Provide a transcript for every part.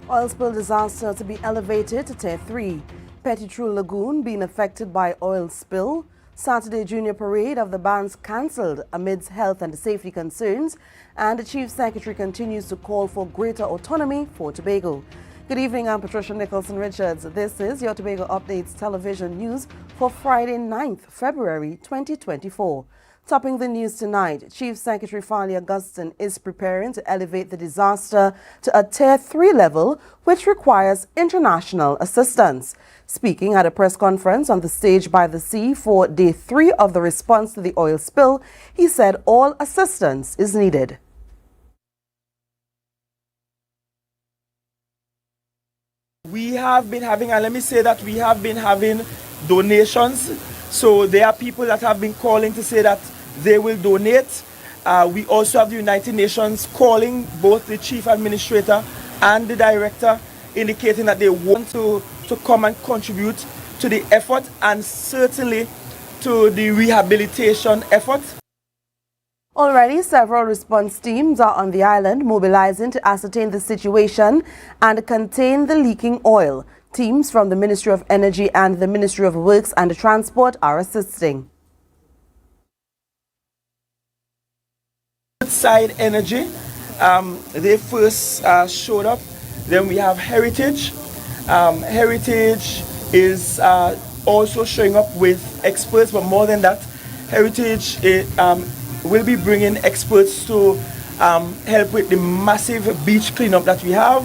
Oil spill disaster to be elevated to Tier 3. Petitru Lagoon being affected by oil spill. Saturday junior parade of the bands cancelled amidst health and safety concerns. And the Chief Secretary continues to call for greater autonomy for Tobago. Good evening, I'm Patricia Nicholson-Richards. This is your Tobago Updates television news for Friday 9th February 2024. Topping the news tonight, Chief Secretary Fali Augustine is preparing to elevate the disaster to a Tier 3 level, which requires international assistance. Speaking at a press conference on the stage by the sea for Day 3 of the response to the oil spill, he said all assistance is needed. We have been having, and let me say that we have been having donations. So there are people that have been calling to say that they will donate. We also have the United Nations calling both the chief administrator and the director, indicating that they want to come and contribute to the effort and certainly to the rehabilitation effort. Already, several response teams are on the island mobilizing to ascertain the situation and contain the leaking oil. Teams from the Ministry of Energy and the Ministry of Works and Transport are assisting. Side Energy, they first showed up. Then we have Heritage. Heritage is also showing up with experts, but more than that, Heritage will be bringing experts to help with the massive beach cleanup that we have,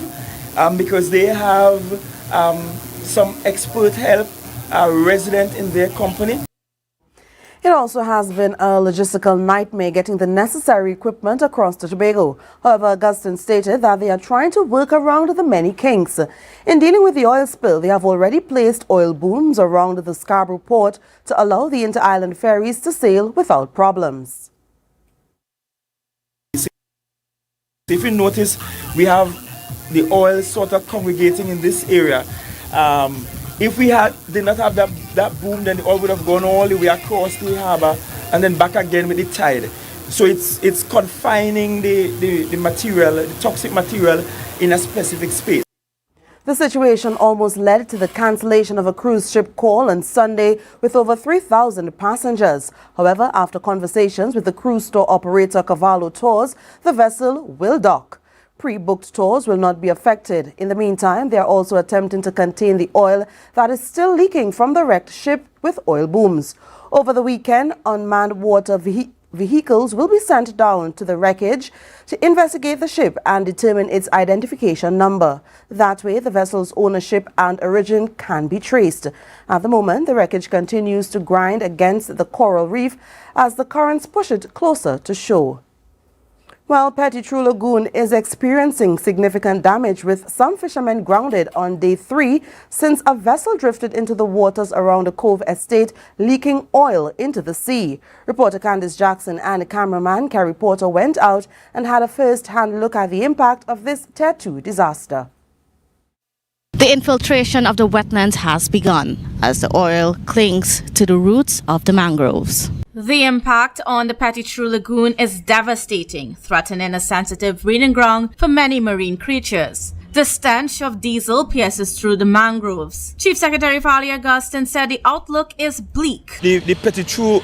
because they have some expert help resident in their company. It also has been a logistical nightmare getting the necessary equipment across to Tobago. However, Augustine stated that they are trying to work around the many kinks. In dealing with the oil spill, they have already placed oil booms around the Scarborough port to allow the inter-island ferries to sail without problems. If you notice, we have the oil sort of congregating in this area. If we did not have that boom, then the oil would have gone all the way across the harbour and then back again with the tide. So it's confining the material, the toxic material, in a specific space. The situation almost led to the cancellation of a cruise ship call on Sunday with over 3,000 passengers. However, after conversations with the cruise store operator Cavallo Tours, the vessel will dock. Pre-booked tours will not be affected. In the meantime, they are also attempting to contain the oil that is still leaking from the wrecked ship with oil booms. Over the weekend, unmanned water vehicles will be sent down to the wreckage to investigate the ship and determine its identification number. That way, the vessel's ownership and origin can be traced. At the moment, the wreckage continues to grind against the coral reef as the currents push it closer to shore. Well, Petitru Lagoon is experiencing significant damage, with some fishermen grounded on Day 3 since a vessel drifted into the waters around the Cove Estate, leaking oil into the sea. Reporter Candice Jackson and cameraman Kerry Porter went out and had a first-hand look at the impact of this Tier 2 disaster. The infiltration of the wetlands has begun as the oil clings to the roots of the mangroves. The impact on the Petitru Lagoon is devastating, threatening a sensitive breeding ground for many marine creatures. The stench of diesel pierces through the mangroves. Chief Secretary Fali Augustine said the outlook is bleak. The Petitru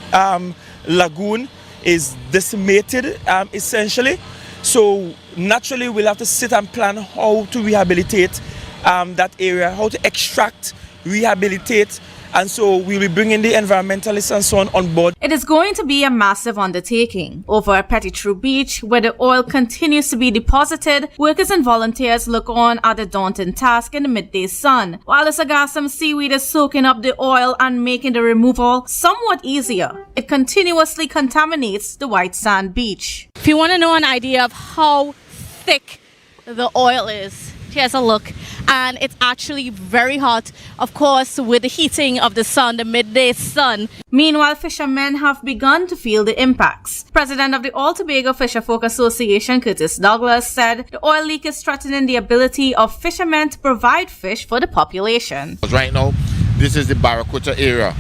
Lagoon is decimated, essentially. So naturally, we'll have to sit and plan how to rehabilitate that area, how to extract, rehabilitate. And so we'll be bringing the environmentalists and so on board. It is going to be a massive undertaking. Over at Petitru Beach, where the oil continues to be deposited, workers and volunteers look on at the daunting task in the midday sun, while the sargassum seaweed is soaking up the oil and making the removal somewhat easier. It continuously contaminates the white sand beach. If you want to know an idea of how thick the oil is, here's a look. And it's actually very hot, of course, with the heating of the sun, the midday sun. Meanwhile, fishermen have begun to feel the impacts. President of the All Tobago Fisherfolk Association, Curtis Douglas, said the oil leak is threatening the ability of fishermen to provide fish for the population. Right now, this is the Barracuda area.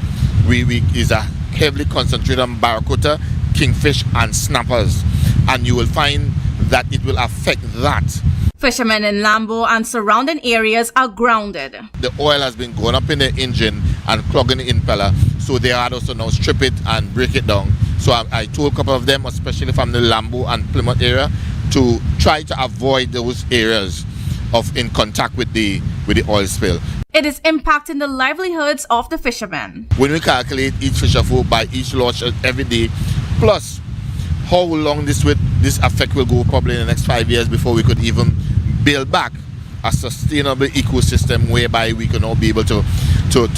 We is a heavily concentrated on Barracuda, kingfish and snappers. And you will find that it will affect that. Fishermen in Lambo and surrounding areas are grounded. The oil has been going up in the engine and clogging the impeller, so they had also now strip it and break it down. So I told a couple of them, especially from the Lambo and Plymouth area, to try to avoid those areas in contact with the oil spill. It is impacting the livelihoods of the fishermen. When we calculate each fisher folk by each launch every day, plus how long this effect will go, probably in the next 5 years before we could even build back a sustainable ecosystem whereby we can all be able to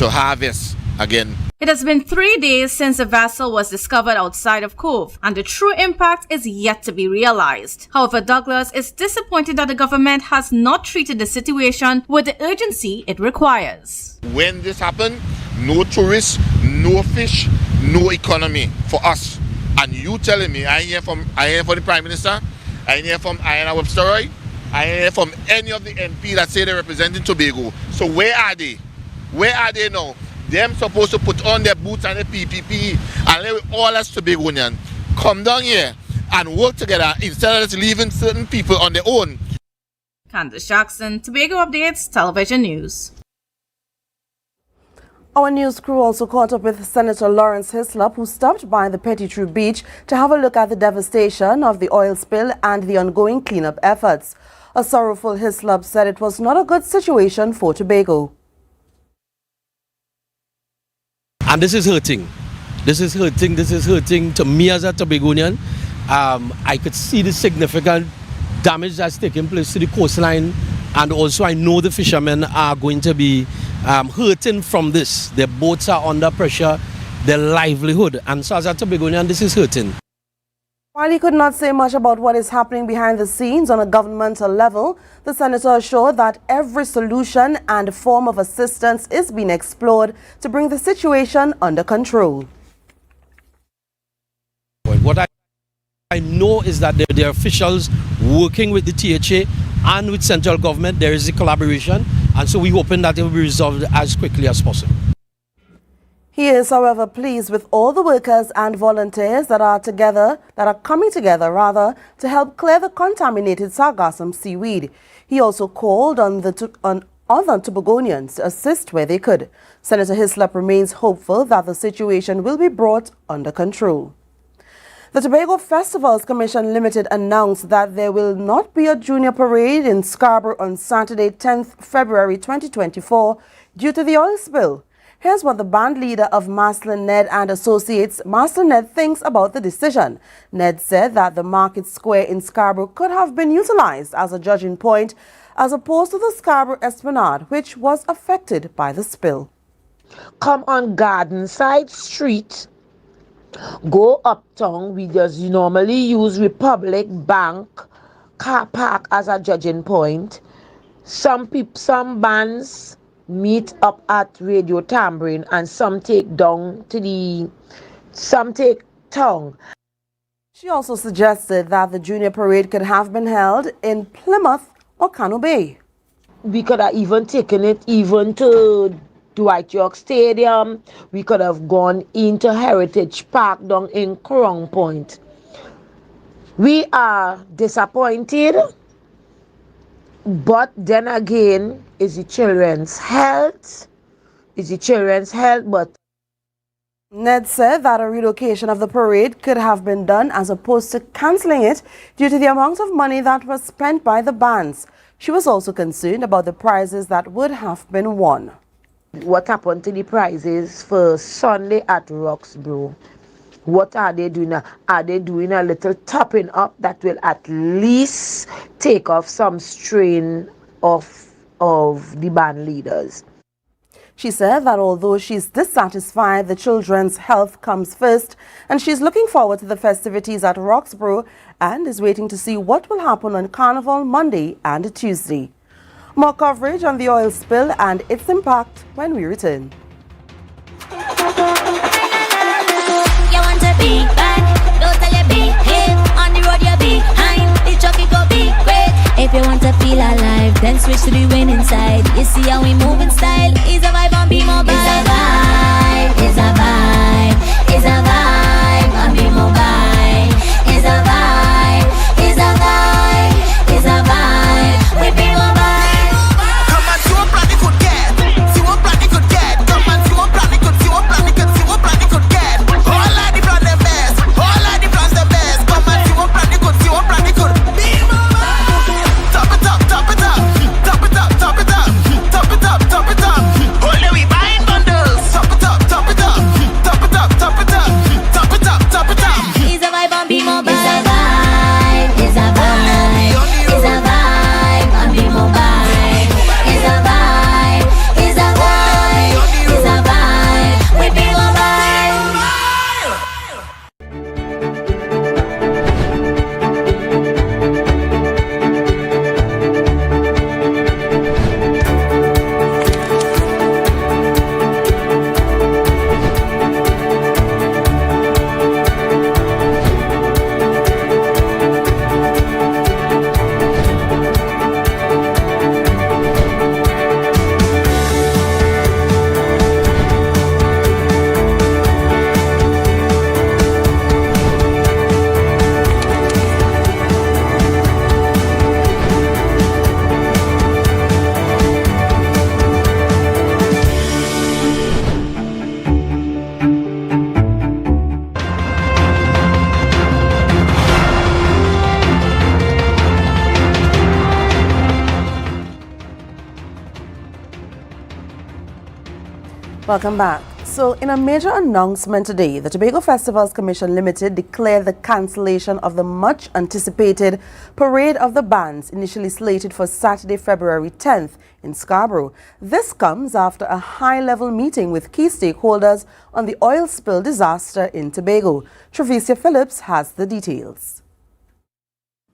harvest again. It has been 3 days since the vessel was discovered outside of Cove, and the true impact is yet to be realized. However, Douglas is disappointed that the government has not treated the situation with the urgency it requires. When this happened, no tourists, no fish, no economy for us. And you telling me, I ain't hear from the Prime Minister, I ain't hear from Iana Webster, I ain't hear from any of the MP that say they're representing Tobago. So where are they? Where are they now? Them supposed to put on their boots and their PPP and let all us Tobagonians come down here and work together instead of just leaving certain people on their own. Candace Jackson, Tobago Updates, Television News. Our news crew also caught up with Senator Lawrence Hislop, who stopped by the Petitrew Beach to have a look at the devastation of the oil spill and the ongoing cleanup efforts. A sorrowful Hislop said it was not a good situation for Tobago. And this is hurting. This is hurting to me as a Tobagonian. I could see the significant damage that's taking place to the coastline, and also I know the fishermen are going to be hurting from this. Their boats are under pressure, their livelihood, and so as a Tobagonian, this is hurting. While he could not say much about what is happening behind the scenes on a governmental level, the senator assured that every solution and form of assistance is being explored to bring the situation under control. What I know is that there are officials working with the THA and with central government. There is a collaboration, and so we're hoping that it will be resolved as quickly as possible. He is, however, pleased with all the workers and volunteers that are coming together to help clear the contaminated sargassum seaweed. He also called on other Tobagonians to assist where they could. Senator Hislop remains hopeful that the situation will be brought under control. The Tobago Festivals Commission Limited announced that there will not be a junior parade in Scarborough on Saturday, 10th February 2024 due to the oil spill. Here's what the band leader of Maslin Ned and Associates, Maslin Ned, thinks about the decision. Ned said that the Market Square in Scarborough could have been utilized as a judging point as opposed to the Scarborough Esplanade, which was affected by the spill. Come on Garden Side Street, go uptown. We just normally use Republic Bank car park as a judging point. Some bands meet up at Radio Tambourine and some take town. She also suggested that the junior parade could have been held in Plymouth or Cano Bay. We could have even taken it even to Dwight York Stadium. We could have gone into Heritage Park down in Crown Point. We are disappointed, but then again, is the children's health, but Ned said that a relocation of the parade could have been done as opposed to cancelling it due to the amount of money that was spent by the bands. She was also concerned about the prizes that would have been won. What happened to the prizes for Sunday at Roxborough? What are they doing now? Are they doing a little topping up that will at least take off some strain of the band leaders? She said that although she's dissatisfied, the children's health comes first, and she's looking forward to the festivities at Roxborough and is waiting to see what will happen on Carnival Monday and Tuesday. More coverage on the oil spill and its impact when we return. You want to be bad, don't tell you be hip. On the road you behind, the truck it go be great. If you want to feel alive, then switch to the winning side. You see how we move in style, is a vibe on Be Mobile. It's a vibe, it's a vibe, it's a vibe on Be Mobile. It's a vibe, it's a vibe, it's a vibe Welcome back. So, in a major announcement today, the Tobago Festivals Commission Limited declared the cancellation of the much-anticipated Parade of the Bands, initially slated for Saturday, February 10th in Scarborough. This comes after a high-level meeting with key stakeholders on the oil spill disaster in Tobago. Travicia Phillips has the details.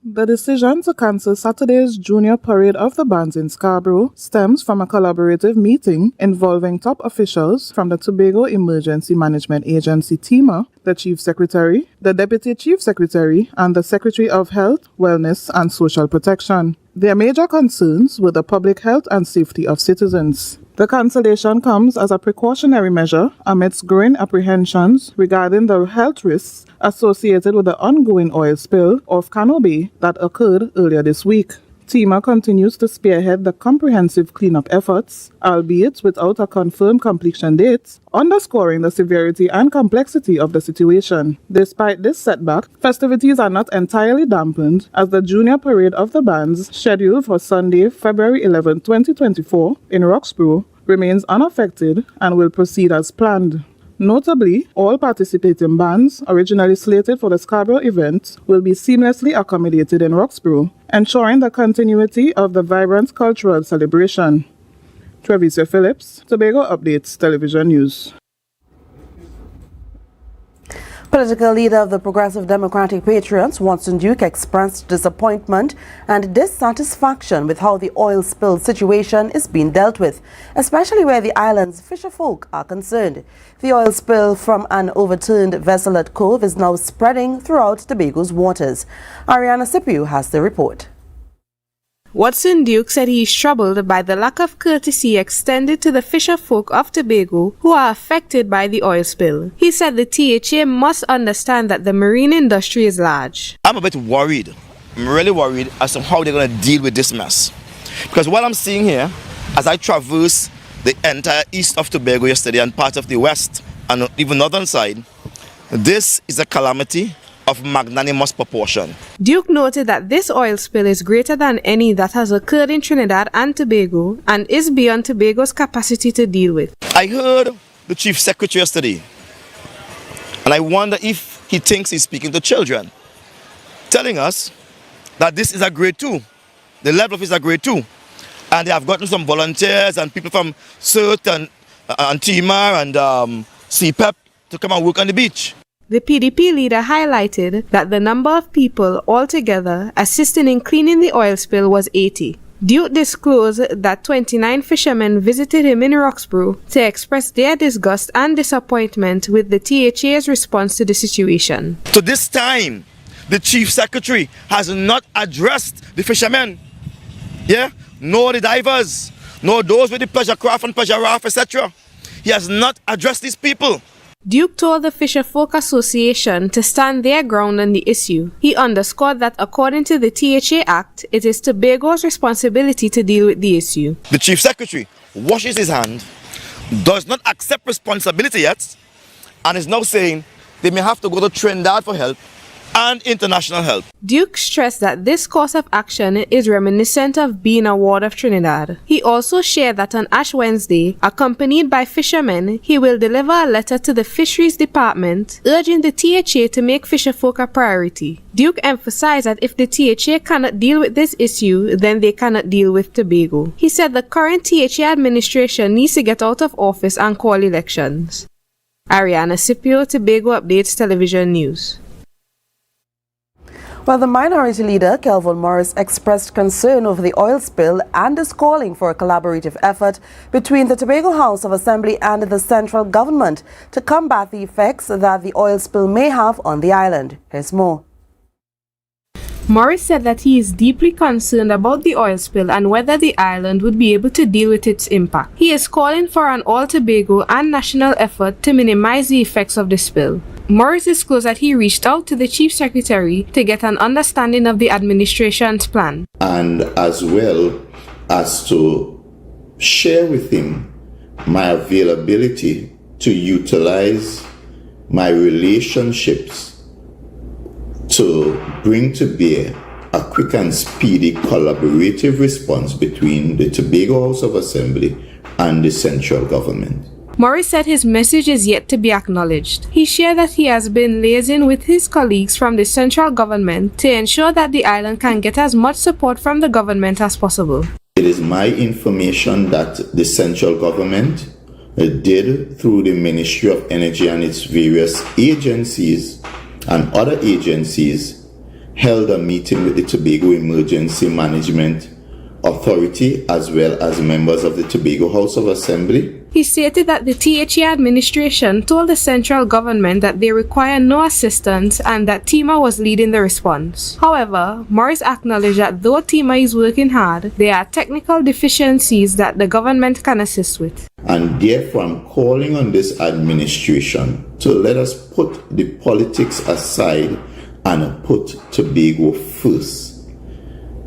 The decision to cancel Saturday's Junior Parade of the Bands in Scarborough stems from a collaborative meeting involving top officials from the Tobago Emergency Management Agency TEMA, the Chief Secretary, the Deputy Chief Secretary, and the Secretary of Health, Wellness and Social Protection. Their major concerns were the public health and safety of citizens. The cancellation comes as a precautionary measure amidst growing apprehensions regarding the health risks associated with the ongoing oil spill off Cano Bay that occurred earlier this week. TEMA continues to spearhead the comprehensive cleanup efforts, albeit without a confirmed completion date, underscoring the severity and complexity of the situation. Despite this setback, festivities are not entirely dampened as the Junior Parade of the Bands, scheduled for Sunday, February 11, 2024 in Roxborough, remains unaffected and will proceed as planned. Notably, all participating bands originally slated for the Scarborough event will be seamlessly accommodated in Roxborough, ensuring the continuity of the vibrant cultural celebration. Travicia Phillips, Tobago Updates Television News. Political leader of the Progressive Democratic Patriots, Watson Duke, expressed disappointment and dissatisfaction with how the oil spill situation is being dealt with, especially where the island's fisherfolk are concerned. The oil spill from an overturned vessel at Cove is now spreading throughout Tobago's waters. Ariana Sipiu has the report. Watson Duke said he is troubled by the lack of courtesy extended to the fisherfolk of Tobago who are affected by the oil spill. He said the THA must understand that the marine industry is large. I'm a bit worried. I'm really worried as to how they're going to deal with this mess. Because what I'm seeing here, as I traverse the entire east of Tobago yesterday and part of the west and even northern side, this is a calamity of magnanimous proportion. Duke noted that this oil spill is greater than any that has occurred in Trinidad and Tobago and is beyond Tobago's capacity to deal with. I heard the Chief Secretary yesterday, and I wonder if he thinks he's speaking to children, telling us that this is a grade 2. The level of it is a grade 2. And they have gotten some volunteers and people from CERT and TEMA and CPEP to come and work on the beach. The PDP leader highlighted that the number of people altogether assisting in cleaning the oil spill was 80. Duke disclosed that 29 fishermen visited him in Roxborough to express their disgust and disappointment with the THA's response to the situation. So this time, the Chief Secretary has not addressed the fishermen, nor the divers, nor those with the pleasure craft and pleasure raft, etc. He has not addressed these people. Duke told the Fisherfolk Association to stand their ground on the issue. He underscored that according to the THA Act, it is Tobago's responsibility to deal with the issue. The Chief Secretary washes his hand, does not accept responsibility yet, and is now saying they may have to go to Trinidad for help and international help. Duke stressed that this course of action is reminiscent of being a ward of Trinidad. He also shared that on Ash Wednesday, accompanied by fishermen, he will deliver a letter to the Fisheries Department urging the THA to make fisherfolk a priority. Duke emphasized that if the THA cannot deal with this issue, then they cannot deal with Tobago. He said the current THA administration needs to get out of office and call elections. Ariana Scipio, Tobago Updates Television News. Well, the minority leader, Kelvin Morris, expressed concern over the oil spill and is calling for a collaborative effort between the Tobago House of Assembly and the central government to combat the effects that the oil spill may have on the island. Here's more. Morris said that he is deeply concerned about the oil spill and whether the island would be able to deal with its impact. He is calling for an all-Tobago and national effort to minimize the effects of the spill. Morris disclosed that he reached out to the Chief Secretary to get an understanding of the administration's plan. And as well as to share with him my availability to utilize my relationships to bring to bear a quick and speedy collaborative response between the Tobago House of Assembly and the central government. Morris said his message is yet to be acknowledged. He shared that he has been liaising with his colleagues from the central government to ensure that the island can get as much support from the government as possible. It is my information that the central government did, through the Ministry of Energy and its various agencies and other agencies, held a meeting with the Tobago Emergency Management Authority as well as members of the Tobago House of Assembly. He stated that the THE administration told the central government that they require no assistance and that TEMA was leading the response. However, Morris acknowledged that though TEMA is working hard, there are technical deficiencies that the government can assist with. And therefore I'm calling on this administration to let us put the politics aside and put Tobago first.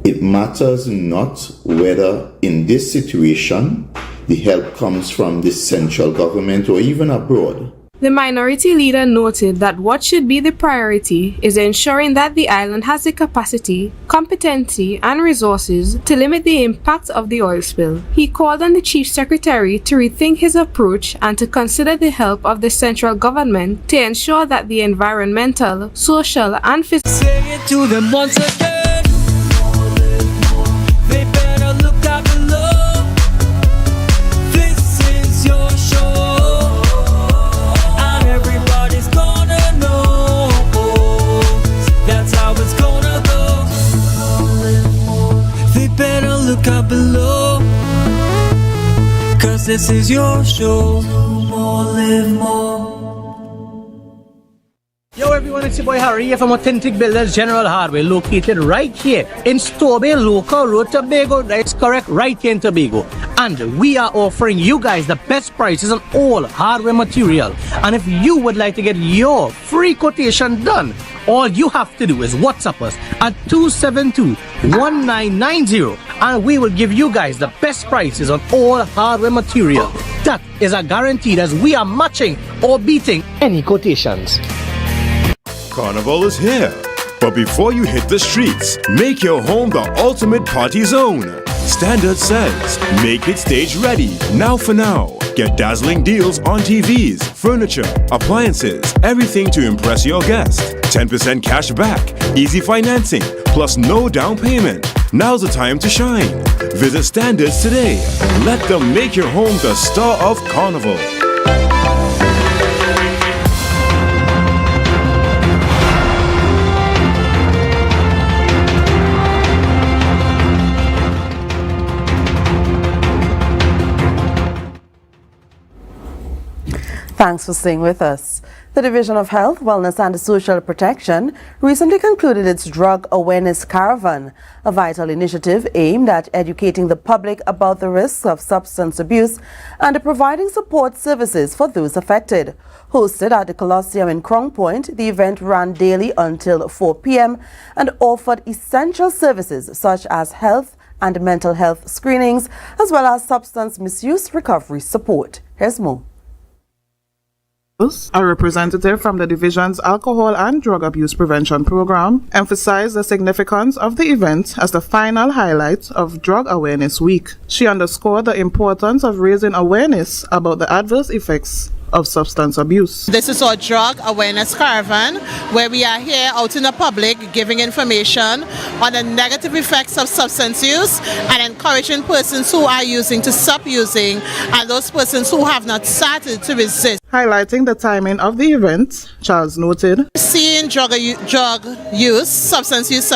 It matters not whether in this situation the help comes from the central government or even abroad. The minority leader noted that what should be the priority is ensuring that the island has the capacity, competency, and resources to limit the impact of the oil spill. He called on the Chief Secretary to rethink his approach and to consider the help of the central government to ensure that the environmental, social, and physical below, 'cause this is your show. More, live more. Yo everyone, it's your boy Harry here from Authentic Builders General Hardware, located right here in Tobago Local Road, Tobago. That's correct, right here in Tobago. And we are offering you guys the best prices on all hardware material. And if you would like to get your free quotation done, all you have to do is WhatsApp us at 272-1990 and we will give you guys the best prices on all hardware material. That is a guarantee as we are matching or beating any quotations. Carnival is here, but before you hit the streets, make your home the ultimate party zone. Standard says, make it stage ready, now for now. Get dazzling deals on TVs, furniture, appliances, everything to impress your guest. 10% cash back, easy financing, plus no down payment. Now's the time to shine. Visit Standards today. Let them make your home the star of Carnival. Thanks for staying with us. The Division of Health, Wellness and Social Protection recently concluded its Drug Awareness Caravan, a vital initiative aimed at educating the public about the risks of substance abuse and providing support services for those affected. Hosted at the Colosseum in Crown Point, the event ran daily until 4 p.m. and offered essential services such as health and mental health screenings, as well as substance misuse recovery support. Here's more. A representative from the division's Alcohol and Drug Abuse Prevention Program emphasized the significance of the event as the final highlight of Drug Awareness Week. She underscored the importance of raising awareness about the adverse effects of substance abuse. This is our Drug Awareness Caravan, where we are here out in the public giving information on the negative effects of substance use and encouraging persons who are using to stop using and those persons who have not started to resist. Highlighting the timing of the event, Charles noted, seeing substance use,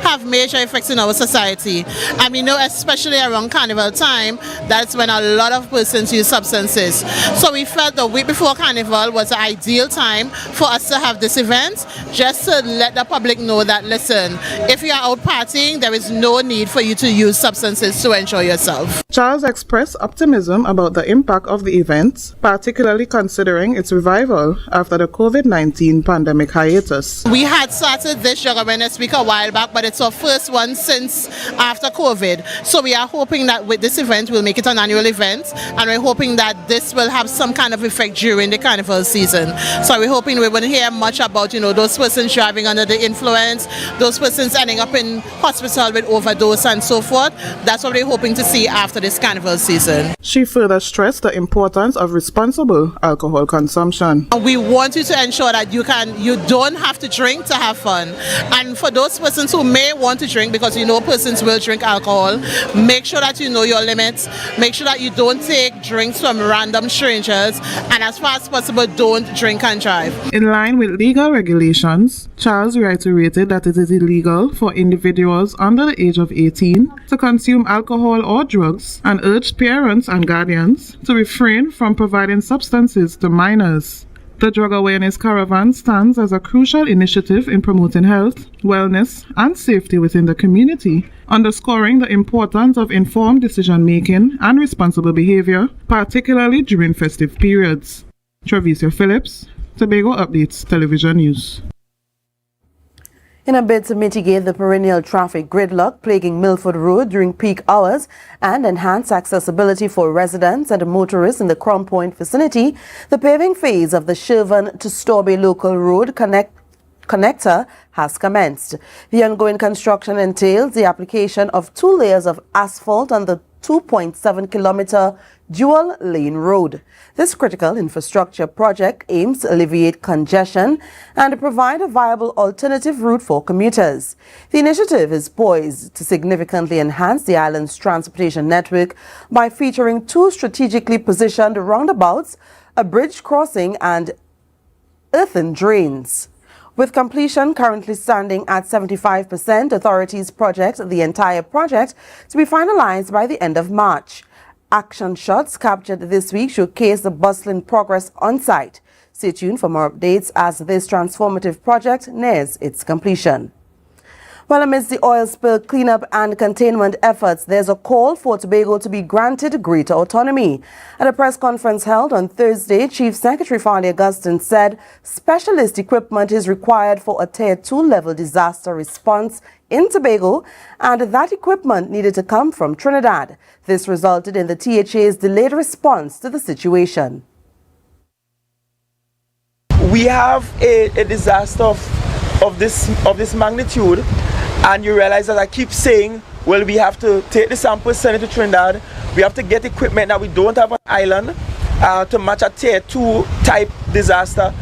have major effects in our society. And we know especially around Carnival time, that's when a lot of persons use substances. So we felt the week before Carnival was the ideal time for us to have this event, just to let the public know that, listen, if you are out partying, there is no need for you to use substances to enjoy yourself. Charles expressed optimism about the impact of the event, particularly considering its revival after the COVID-19 pandemic hiatus. We had started this Drug Awareness Week a while back, but it's our first one since after COVID. So we are hoping that with this event, we'll make it an annual event, and we're hoping that this will have some kind of effect during the carnival season. So we're hoping we won't hear much about, those persons driving under the influence, those persons ending up in hospital with overdose and so forth. That's what we're hoping to see after this carnival season. She further stressed the importance of responsible alcohol consumption. We want you to ensure that you don't have to drink to have fun. And for those persons who may want to drink, because persons will drink alcohol, make sure that you know your limits. Make sure that you don't take drinks from random strangers, and as far as possible, don't drink and drive. In line with legal regulations, Charles reiterated that it is illegal for individuals under the age of 18 to consume alcohol or drugs, and urged parents and guardians to refrain from providing substances to minors. The Drug Awareness Caravan stands as a crucial initiative in promoting health, wellness, and safety within the community, underscoring the importance of informed decision-making and responsible behavior, particularly during festive periods. Travicia Phillips, Tobago Updates Television News. In a bid to mitigate the perennial traffic gridlock plaguing Milford Road during peak hours and enhance accessibility for residents and motorists in the Crown Point vicinity, the paving phase of the Shervan to Storby Local Road connector has commenced. The ongoing construction entails the application of 2 layers of asphalt on the 2.7-kilometer dual-lane road. This critical infrastructure project aims to alleviate congestion and provide a viable alternative route for commuters. The initiative is poised to significantly enhance the island's transportation network by featuring 2 strategically positioned roundabouts, a bridge crossing, and earthen drains. With completion currently standing at 75%, authorities project the entire project to be finalized by the end of March. Action shots captured this week showcase the bustling progress on site. Stay tuned for more updates as this transformative project nears its completion. Well, amidst the oil spill cleanup and containment efforts, there's a call for Tobago to be granted greater autonomy. At a press conference held on Thursday, Chief Secretary Farley Augustine said specialist equipment is required for a Tier 2 level disaster response in Tobago, and that equipment needed to come from Trinidad. This resulted in the THA's delayed response to the situation. We have a disaster of this magnitude, and you realize that I keep saying, well, we have to take the samples, send it to Trinidad. We have to get equipment that we don't have on island to match a Tier 2 type disaster.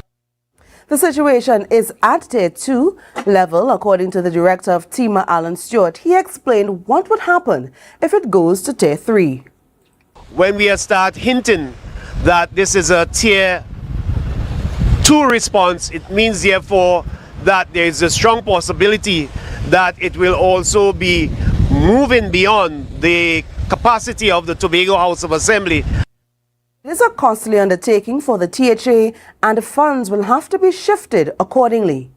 The situation is at Tier 2 level, according to the director of TEMA, Alan Stewart. He explained what would happen if it goes to Tier 3. When we start hinting that this is a Tier 2 response, it means therefore that there is a strong possibility that it will also be moving beyond the capacity of the Tobago House of Assembly. It is a costly undertaking for the THA, and funds will have to be shifted accordingly.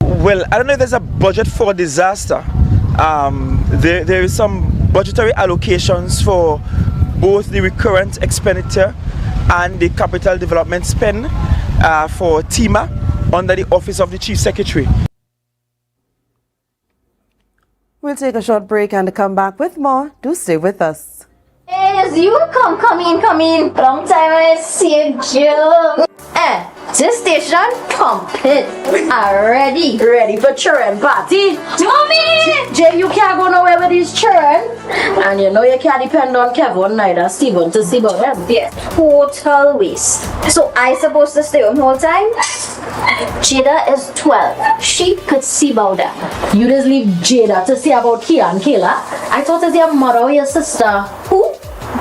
Well, I don't know if there's a budget for disaster. There is some budgetary allocations for both the recurrent expenditure and the capital development spend for TEMA under the Office of the Chief Secretary. We'll take a short break and come back with more. Do stay with us. Yes, you come in. Long time I see you. This station complete. Ready for children party. Mommy! Jay, you can't go nowhere with these children. And you know you can't depend on Kevin neither Steven to see about them. Yes, total waste. So I supposed to stay home whole time? Jada is 12. She could see about that. You just leave Jada to see about Kia and Kayla. I thought it was your mother or your sister. Who?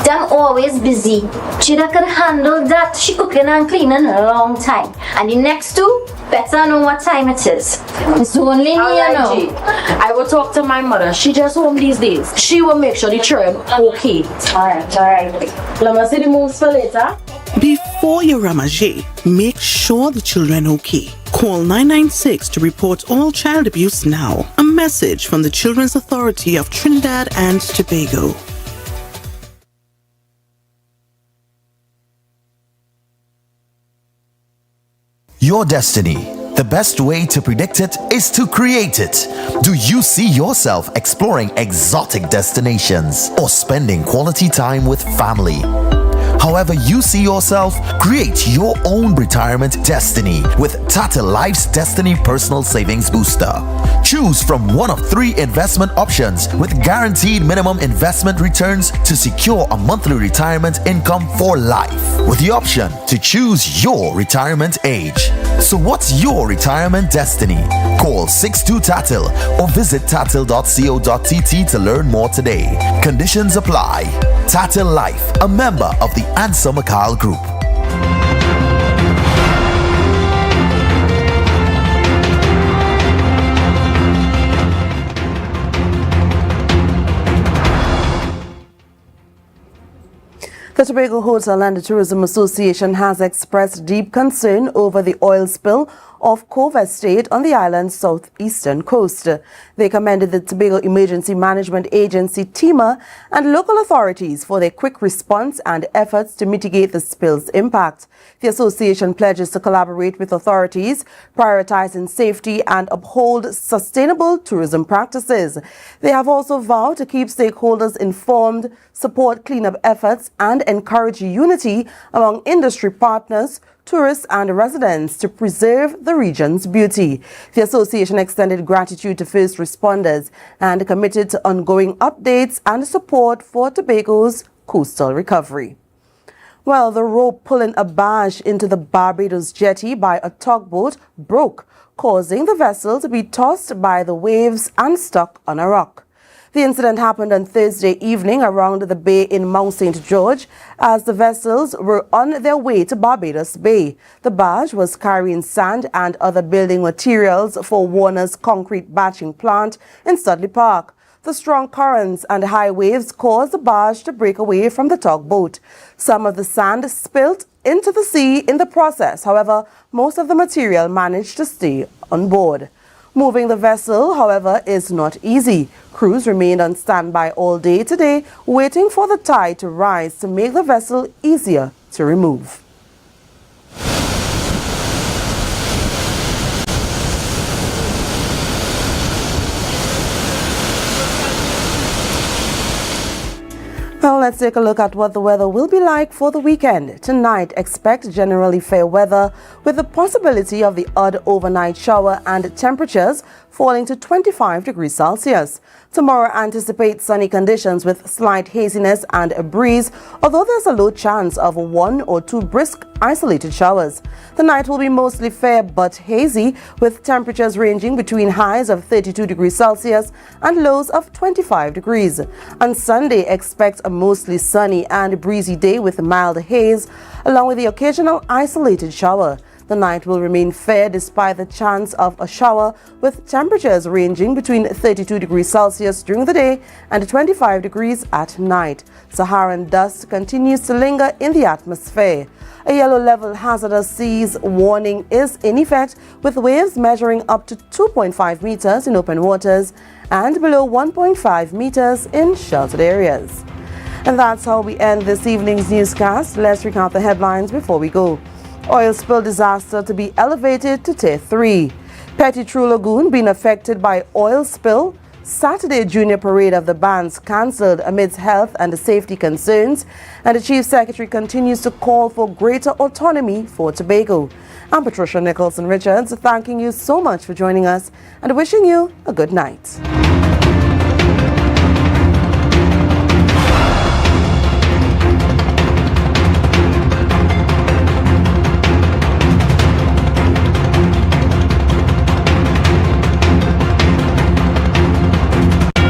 Them always busy. Jada could handle that. She cooking and cleaning a long time. And the next two better know what time it is. It's only me, you know. I will talk to my mother. She just home these days. She will make sure the children okay. Alright. Let me see the moves for later. Before you ramage, make sure the children okay. Call 996 to report all child abuse now. A message from the Children's Authority of Trinidad and Tobago. your destiny, the best way to predict it is to create it. Do you see yourself exploring exotic destinations or spending quality time with family? However you see yourself, create your own retirement destiny with Tata Life's Destiny Personal Savings Booster. Choose from one of 3 investment options with guaranteed minimum investment returns to secure a monthly retirement income for life, with the option to choose your retirement age. So what's your retirement destiny? Call 62TATIL or visit tatil.co.tt to learn more today. Conditions apply. Tatil Life, a member of the Answer McCall Group. The Tobago Hotel and Tourism Association has expressed deep concern over the oil spill off Cove Estate on the island's southeastern coast. They commended the Tobago Emergency Management Agency, TEMA, and local authorities for their quick response and efforts to mitigate the spill's impact. The association pledges to collaborate with authorities, prioritizing safety and uphold sustainable tourism practices. They have also vowed to keep stakeholders informed, support cleanup efforts, and encourage unity among industry partners, tourists and residents to preserve the region's beauty. The association extended gratitude to first responders and committed to ongoing updates and support for Tobago's coastal recovery. Well, the rope pulling a barge into the Barbados jetty by a tugboat broke, causing the vessel to be tossed by the waves and stuck on a rock. The incident happened on Thursday evening around the bay in Mount St. George as the vessels were on their way to Barbados Bay. The barge was carrying sand and other building materials for Warner's concrete batching plant in Studley Park. The strong currents and high waves caused the barge to break away from the tugboat. Some of the sand spilled into the sea in the process. However, most of the material managed to stay on board. Moving the vessel, however, is not easy. Crews remained on standby all day today, waiting for the tide to rise to make the vessel easier to remove. Well, let's take a look at what the weather will be like for the weekend. Tonight, expect generally fair weather with the possibility of the odd overnight shower and temperatures falling to 25 degrees Celsius. Tomorrow, anticipate sunny conditions with slight haziness and a breeze, although there's a low chance of 1 or 2 brisk isolated showers. The night will be mostly fair but hazy, with temperatures ranging between highs of 32 degrees Celsius and lows of 25 degrees. On Sunday, expect a mostly sunny and breezy day with mild haze, along with the occasional isolated shower. The night will remain fair despite the chance of a shower, with temperatures ranging between 32 degrees Celsius during the day and 25 degrees at night. Saharan dust continues to linger in the atmosphere. A yellow level hazardous seas warning is in effect, with waves measuring up to 2.5 meters in open waters and below 1.5 meters in sheltered areas. And that's how we end this evening's newscast. Let's recount the headlines before we go. Oil spill disaster to be elevated to Tier 3. Petitru Lagoon being affected by oil spill. Saturday junior parade of the bands cancelled amidst health and safety concerns. And the Chief Secretary continues to call for greater autonomy for Tobago. I'm Patricia Nicholson Richards, thanking you so much for joining us and wishing you a good night.